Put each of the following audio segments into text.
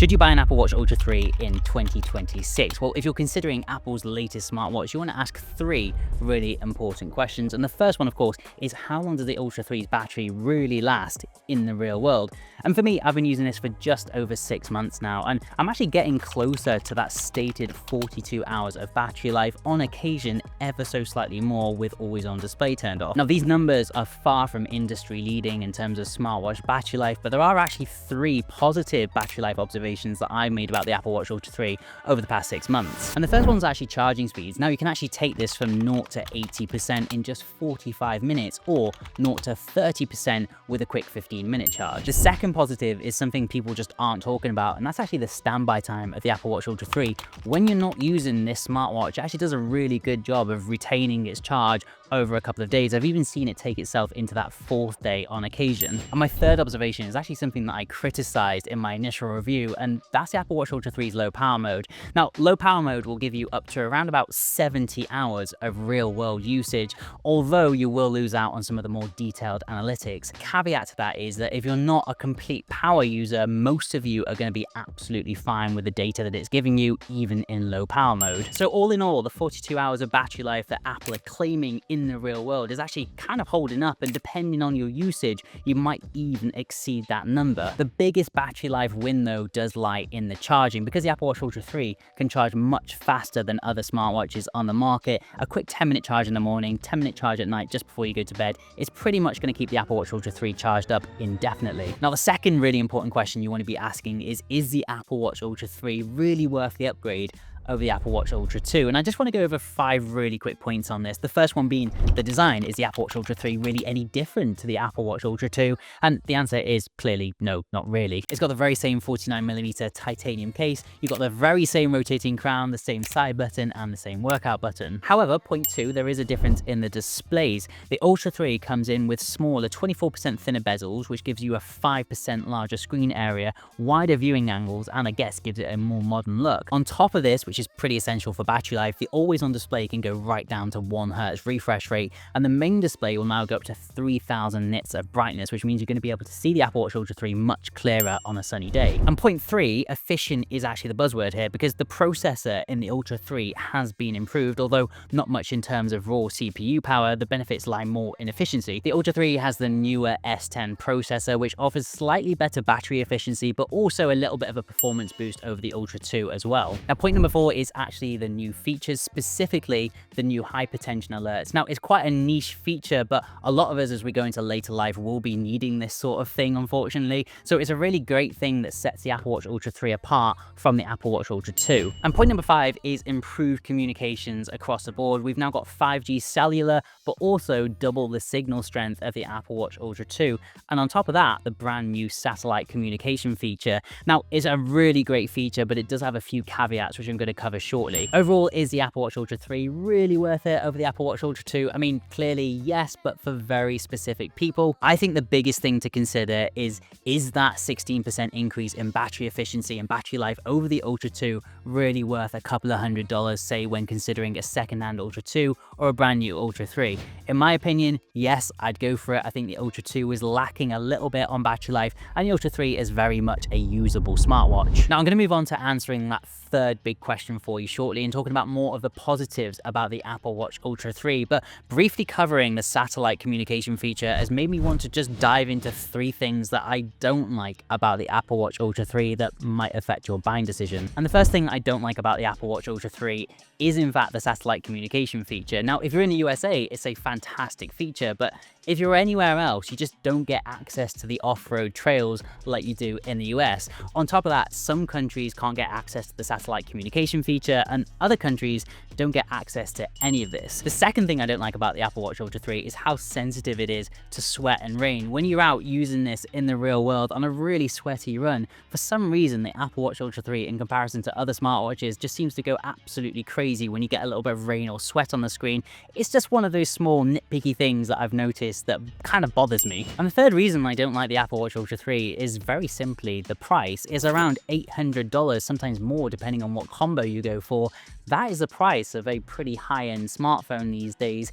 Should you buy an Apple Watch Ultra 3 in 2026? Well, if you're considering Apple's latest smartwatch, you want to ask 3 really important questions. And the first one, of course, is how long does the Ultra 3's battery really last in the real world? And for me, I've been using this for just over 6 months now, and I'm actually getting closer to that stated 42 hours of battery life, on occasion ever so slightly more with always on display turned off. Now, these numbers are far from industry leading in terms of smartwatch battery life, but there are actually 3 positive battery life observations that I made about the Apple Watch Ultra 3 over the past 6 months. And the first one's actually charging speeds. Now, you can actually take this from 0 to 80% in just 45 minutes or 0 to 30% with a quick 15-minute charge. The second positive is something people just aren't talking about, and that's actually the standby time of the Apple Watch Ultra 3. When you're not using this smartwatch, it actually does a really good job of retaining its charge over a couple of days. I've even seen it take itself into that 4th day on occasion. And my third observation is actually something that I criticized in my initial review, and that's the Apple Watch Ultra 3's low power mode. Now, low power mode will give you up to around about 70 hours of real world usage, although you will lose out on some of the more detailed analytics. Caveat to that is that if you're not a complete power user, most of you are going to be absolutely fine with the data that it's giving you, even in low power mode. So all in all, the 42 hours of battery life that Apple are claiming in the real world is actually kind of holding up, and depending on your usage, you might even exceed that number. The biggest battery life win though does lie in the charging, because the Apple Watch Ultra 3 can charge much faster than other smartwatches on the market. A quick 10-minute charge in the morning, 10-minute charge at night just before you go to bed is pretty much going to keep the Apple Watch Ultra 3 charged up indefinitely. Now, the second really important question you want to be asking is the Apple Watch Ultra 3 really worth the upgrade over the Apple Watch Ultra 2? And I just want to go over 5 really quick points on this. The first one being the design. Is the Apple Watch Ultra 3 really any different to the Apple Watch Ultra 2? And the answer is clearly no, not really. It's got the very same 49mm titanium case. You've got the very same rotating crown, the same side button, and the same workout button. However, point 2, there is a difference in the displays. The Ultra 3 comes in with smaller, 24% thinner bezels, which gives you a 5% larger screen area, wider viewing angles, and I guess gives it a more modern look. On top of this, which is pretty essential for battery life, the always on display can go right down to 1 Hz refresh rate, and the main display will now go up to 3000 nits of brightness, which means you're going to be able to see the Apple Watch Ultra 3 much clearer on a sunny day. And point 3, efficient is actually the buzzword here, because the processor in the Ultra 3 has been improved, although not much in terms of raw CPU power. The benefits lie more in efficiency. The Ultra 3 has the newer S10 processor, which offers slightly better battery efficiency, but also a little bit of a performance boost over the Ultra 2 as well. Now, point number 4 is actually the new features, specifically the new hypertension alerts. Now, it's quite a niche feature, but a lot of us as we go into later life will be needing this sort of thing, unfortunately. So it's a really great thing that sets the Apple Watch Ultra 3 apart from the Apple Watch Ultra 2. And point number 5 is improved communications across the board. We've now got 5G cellular, but also double the signal strength of the Apple Watch Ultra 2. And on top of that, the brand new satellite communication feature. Now, it's a really great feature, but it does have a few caveats, which I'm going to cover shortly. Overall, is the Apple Watch Ultra 3 really worth it over the Apple Watch Ultra 2? I mean, clearly yes, but for very specific people. I think the biggest thing to consider is that 16% increase in battery efficiency and battery life over the Ultra 2 really worth a couple of $100, say, when considering a second-hand Ultra 2 or a brand new Ultra 3? In my opinion, yes, I'd go for it. I think the Ultra 2 is lacking a little bit on battery life, and the Ultra 3 is very much a usable smartwatch. Now, I'm going to move on to answering that third big question for you shortly and talking about more of the positives about the Apple Watch Ultra 3, but briefly covering the satellite communication feature has made me want to just dive into 3 things that I don't like about the Apple Watch Ultra 3 that might affect your buying decision. And the first thing I don't like about the Apple Watch Ultra 3 is in fact the satellite communication feature. Now, if you're in the USA, it's a fantastic feature, but if you're anywhere else, you just don't get access to the off-road trails like you do in the US. On top of that, some countries can't get access to the satellite communication feature, and other countries don't get access to any of this. The second thing I don't like about the Apple Watch Ultra 3 is how sensitive it is to sweat and rain. When you're out using this in the real world on a really sweaty run, for some reason the Apple Watch Ultra 3 in comparison to other smartwatches just seems to go absolutely crazy when you get a little bit of rain or sweat on the screen. It's just one of those small nitpicky things that I've noticed that kind of bothers me. And the third reason I don't like the Apple Watch Ultra 3 is very simply the price. Is around $800, sometimes more depending on what combo you go for. That is the price of a pretty high-end smartphone these days.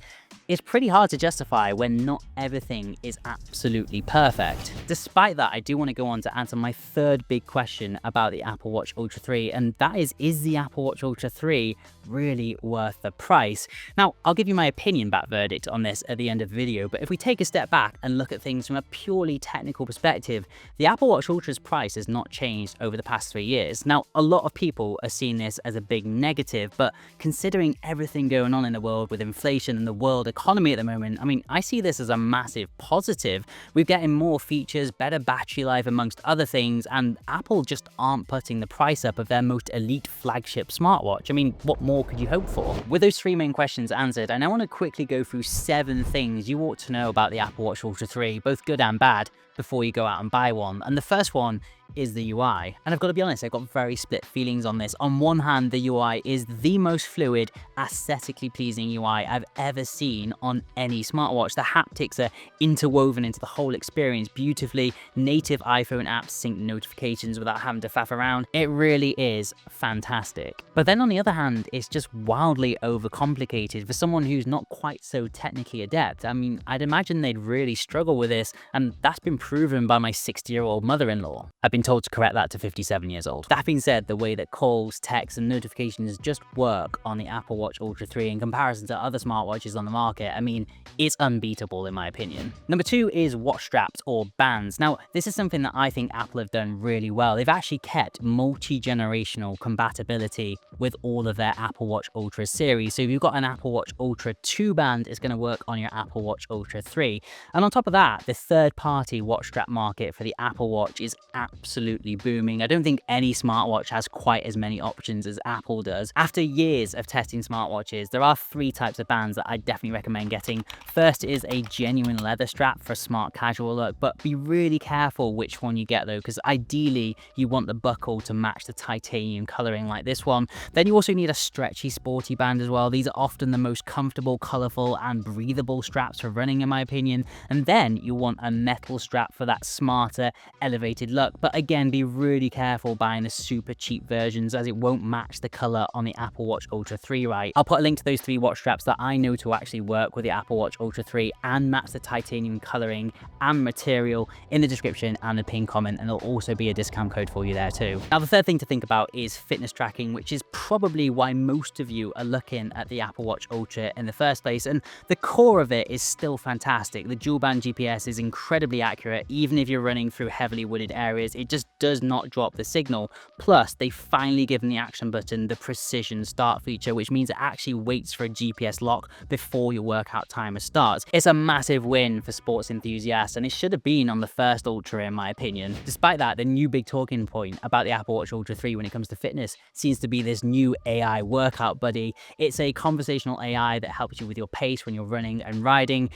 it's pretty hard to justify when not everything is absolutely perfect. Despite that, I do want to go on to answer my third big question about the Apple Watch Ultra 3, and that is the Apple Watch Ultra 3 really worth the price? Now, I'll give you my opinion back verdict on this at the end of the video, but if we take a step back and look at things from a purely technical perspective, the Apple Watch Ultra's price has not changed over the past 3 years. Now, a lot of people are seeing this as a big negative, but considering everything going on in the world with inflation and the world economy at the moment, I mean, I see this as a massive positive. We're getting more features, better battery life amongst other things, and Apple just aren't putting the price up of their most elite flagship smartwatch. I mean, what more could you hope for? With those 3 main questions answered, I now want to quickly go through 7 things you ought to know about the Apple Watch Ultra 3, both good and bad, before you go out and buy one. And the first one is the UI. And I've got to be honest, I've got very split feelings on this. On one hand, the UI is the most fluid, aesthetically pleasing UI I've ever seen on any smartwatch. The haptics are interwoven into the whole experience beautifully. Native iPhone apps sync notifications without having to faff around. It really is fantastic. But then on the other hand, it's just wildly overcomplicated for someone who's not quite so technically adept. I mean, I'd imagine they'd really struggle with this, and that's been proven by my 60-year-old mother-in-law. I've been told to correct that to 57 years old. That being said, the way that calls, texts, and notifications just work on the Apple Watch Ultra 3 in comparison to other smartwatches on the market, I mean, it's unbeatable in my opinion. Number 2 is watch straps or bands. Now, this is something that I think Apple have done really well. They've actually kept multi-generational compatibility with all of their Apple Watch Ultra series. So if you've got an Apple Watch Ultra 2 band, it's going to work on your Apple Watch Ultra 3. And on top of that, the third-party watch strap market for the Apple Watch is absolutely booming. I don't think any smartwatch has quite as many options as Apple does. After years of testing smartwatches, there are 3 types of bands that I definitely recommend getting. First is a genuine leather strap for a smart casual look, but be really careful which one you get though, because ideally you want the buckle to match the titanium coloring like this one. Then you also need a stretchy sporty band as well. These are often the most comfortable, colorful, and breathable straps for running in my opinion. And then you want a metal strap for that smarter, elevated look. But again, be really careful buying the super cheap versions as it won't match the color on the Apple Watch Ultra 3 right. I'll put a link to those 3 watch straps that I know to actually work with the Apple Watch Ultra 3 and match the titanium coloring and material in the description and the pinned comment, and there'll also be a discount code for you there too. Now, the third thing to think about is fitness tracking, which is probably why most of you are looking at the Apple Watch Ultra in the first place, and the core of it is still fantastic. The dual band GPS is incredibly accurate, even if you're running through heavily wooded areas. It just does not drop the signal. Plus, they've finally given the action button the precision start feature, which means it actually waits for a GPS lock before your workout timer starts. It's a massive win for sports enthusiasts, and it should have been on the first Ultra in my opinion. Despite that, the new big talking point about the Apple Watch Ultra 3 when it comes to fitness seems to be this new AI workout buddy. It's a conversational AI that helps you with your pace when you're running and riding.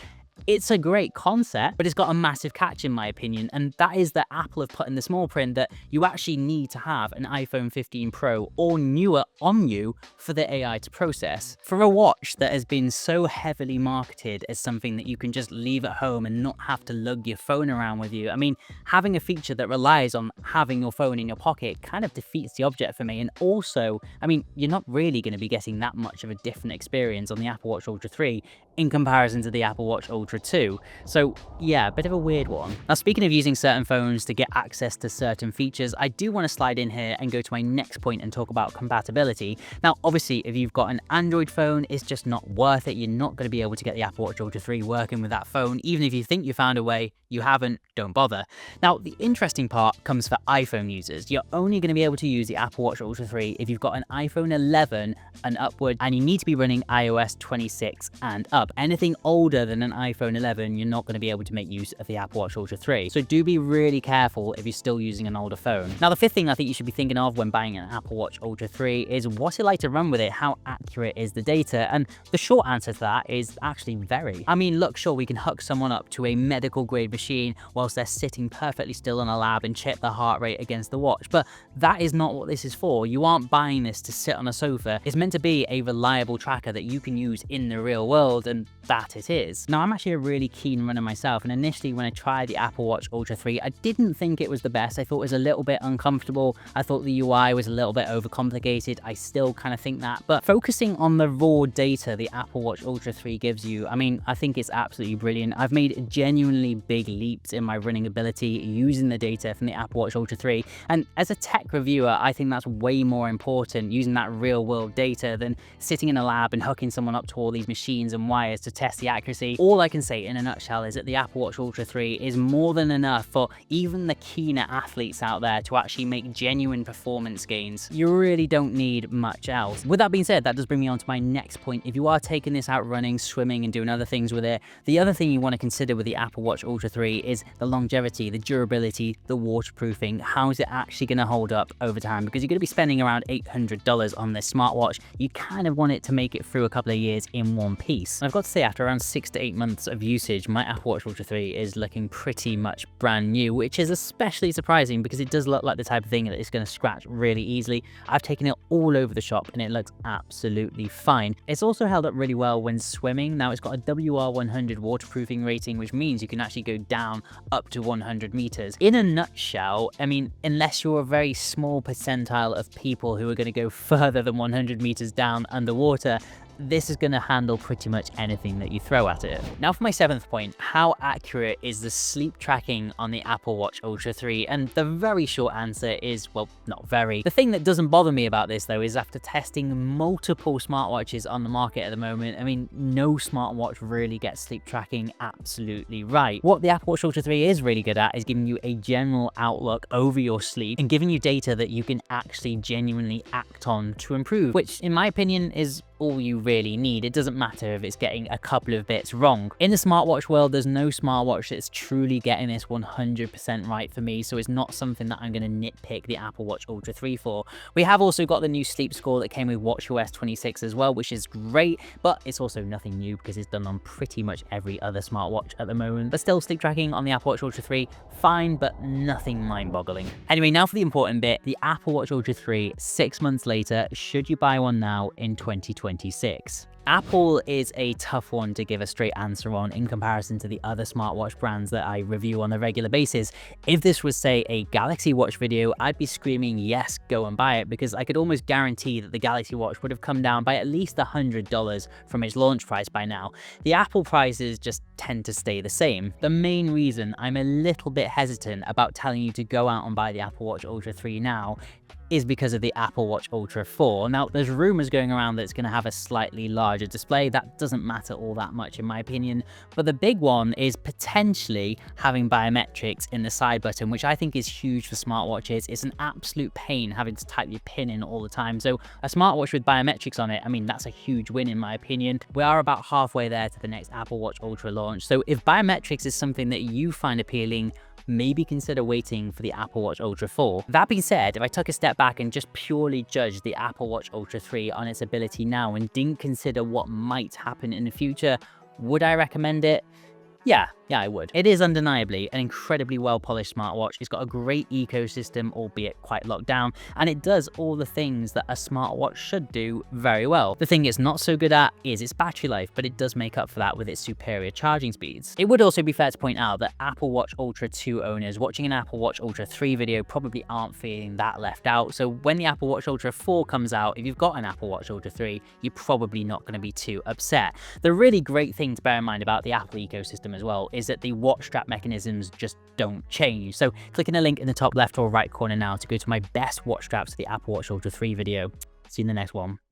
It's a great concept, but it's got a massive catch in my opinion, and that is that Apple have put in the small print that you actually need to have an iPhone 15 Pro or newer on you for the AI to process. For a watch that has been so heavily marketed as something that you can just leave at home and not have to lug your phone around with you, I mean, having a feature that relies on having your phone in your pocket kind of defeats the object for me. And also, I mean, you're not really going to be getting that much of a different experience on the Apple Watch Ultra 3 in comparison to the Apple Watch Ultra 2. So yeah, a bit of a weird one. Now, speaking of using certain phones to get access to certain features, I do want to slide in here and go to my next point and talk about compatibility. Now, obviously, if you've got an Android phone, it's just not worth it. You're not going to be able to get the Apple Watch Ultra 3 working with that phone. Even if you think you found a way, you haven't, don't bother. Now, the interesting part comes for iPhone users. You're only going to be able to use the Apple Watch Ultra 3 if you've got an iPhone 11 and upward, and you need to be running iOS 26 and up. Anything older than an iPhone 11, you're not going to be able to make use of the Apple Watch Ultra 3. So do be really careful if you're still using an older phone. Now, the fifth thing I think you should be thinking of when buying an Apple Watch Ultra 3 is what's it like to run with it? How accurate is the data? And the short answer to that is actually very. I mean, look, sure, we can hook someone up to a medical grade machine whilst they're sitting perfectly still in a lab and check their heart rate against the watch, but that is not what this is for. You aren't buying this to sit on a sofa. It's meant to be a reliable tracker that you can use in the real world. then that it is. Now, I'm actually a really keen runner myself, and initially when I tried the Apple Watch Ultra 3, I didn't think it was the best. I thought it was a little bit uncomfortable. I thought the UI was a little bit overcomplicated. I still kind of think that, but focusing on the raw data the Apple Watch Ultra 3 gives you, I mean, I think it's absolutely brilliant. I've made genuinely big leaps in my running ability using the data from the Apple Watch Ultra 3, and as a tech reviewer, I think that's way more important, using that real world data, than sitting in a lab and hooking someone up to all these machines and wires to test the accuracy. All I can say in a nutshell is that the Apple Watch Ultra 3 is more than enough for even the keener athletes out there to actually make genuine performance gains. You really don't need much else. With that being said, that does bring me on to my next point. If you are taking this out running, swimming, and doing other things with it, the other thing you want to consider with the Apple Watch Ultra 3 is the longevity, the durability, the waterproofing. How is it actually going to hold up over time? Because you're going to be spending around $800 on this smartwatch. You kind of want it to make it through a couple of years in one piece. And I've got to say, after around 6 to 8 months of usage, my Apple Watch Ultra 3 is looking pretty much brand new, which is especially surprising because it does look like the type of thing that is going to scratch really easily. I've taken it all over the shop and it looks absolutely fine. It's also held up really well when swimming. Now, it's got a WR100 waterproofing rating, which means you can actually go down up to 100 meters. In a nutshell, I mean, unless you're a very small percentile of people who are going to go further than 100 meters down underwater, this is going to handle pretty much anything that you throw at it. Now for my 7th point, how accurate is the sleep tracking on the Apple Watch Ultra 3? And the very short answer is, well, not very. The thing that doesn't bother me about this though is after testing multiple smartwatches on the market at the moment, I mean, no smartwatch really gets sleep tracking absolutely right. What the Apple Watch Ultra 3 is really good at is giving you a general outlook over your sleep and giving you data that you can actually genuinely act on to improve, which in my opinion is all you really need. It doesn't matter if it's getting a couple of bits wrong. In the smartwatch world, there's no smartwatch that's truly getting this 100% right for me, so it's not something that I'm going to nitpick the Apple Watch Ultra 3 for. We have also got the new sleep score that came with WatchOS 26 as well, which is great, but it's also nothing new because it's done on pretty much every other smartwatch at the moment. But still, sleep tracking on the Apple Watch Ultra 3, fine, but nothing mind-boggling. Anyway, now for the important bit, the Apple Watch Ultra 3, 6 months later, should you buy one now in 2026? Apple is a tough one to give a straight answer on in comparison to the other smartwatch brands that I review on a regular basis. If this was, say, a Galaxy Watch video, I'd be screaming, yes, go and buy it, because I could almost guarantee that the Galaxy Watch would have come down by at least $100 from its launch price by now. The Apple prices just tend to stay the same. The main reason I'm a little bit hesitant about telling you to go out and buy the Apple Watch Ultra 3 now is because of the Apple Watch Ultra 4. Now, there's rumors going around that it's going to have a slightly larger display. That doesn't matter all that much in my opinion, but the big one is potentially having biometrics in the side button, which I think is huge for smartwatches. It's an absolute pain having to type your PIN in all the time. So a smartwatch with biometrics on it, I mean, that's a huge win in my opinion. We are about halfway there to the next Apple Watch Ultra launch. So if biometrics is something that you find appealing, maybe consider waiting for the Apple Watch Ultra 4. That being said, if I took a step back and just purely judged the Apple Watch Ultra 3 on its ability now and didn't consider what might happen in the future, would I recommend it? Yeah, I would. It is undeniably an incredibly well-polished smartwatch. It's got a great ecosystem, albeit quite locked down, and it does all the things that a smartwatch should do very well. The thing it's not so good at is its battery life, but it does make up for that with its superior charging speeds. It would also be fair to point out that Apple Watch Ultra 2 owners watching an Apple Watch Ultra 3 video probably aren't feeling that left out, so when the Apple Watch Ultra 4 comes out, if you've got an Apple Watch Ultra 3, you're probably not going to be too upset. The really great thing to bear in mind about the Apple ecosystem as well is that the watch strap mechanisms just don't change. So click in the link in the top left or right corner now to go to my best watch straps for the Apple Watch Ultra 3 video. See you in the next one.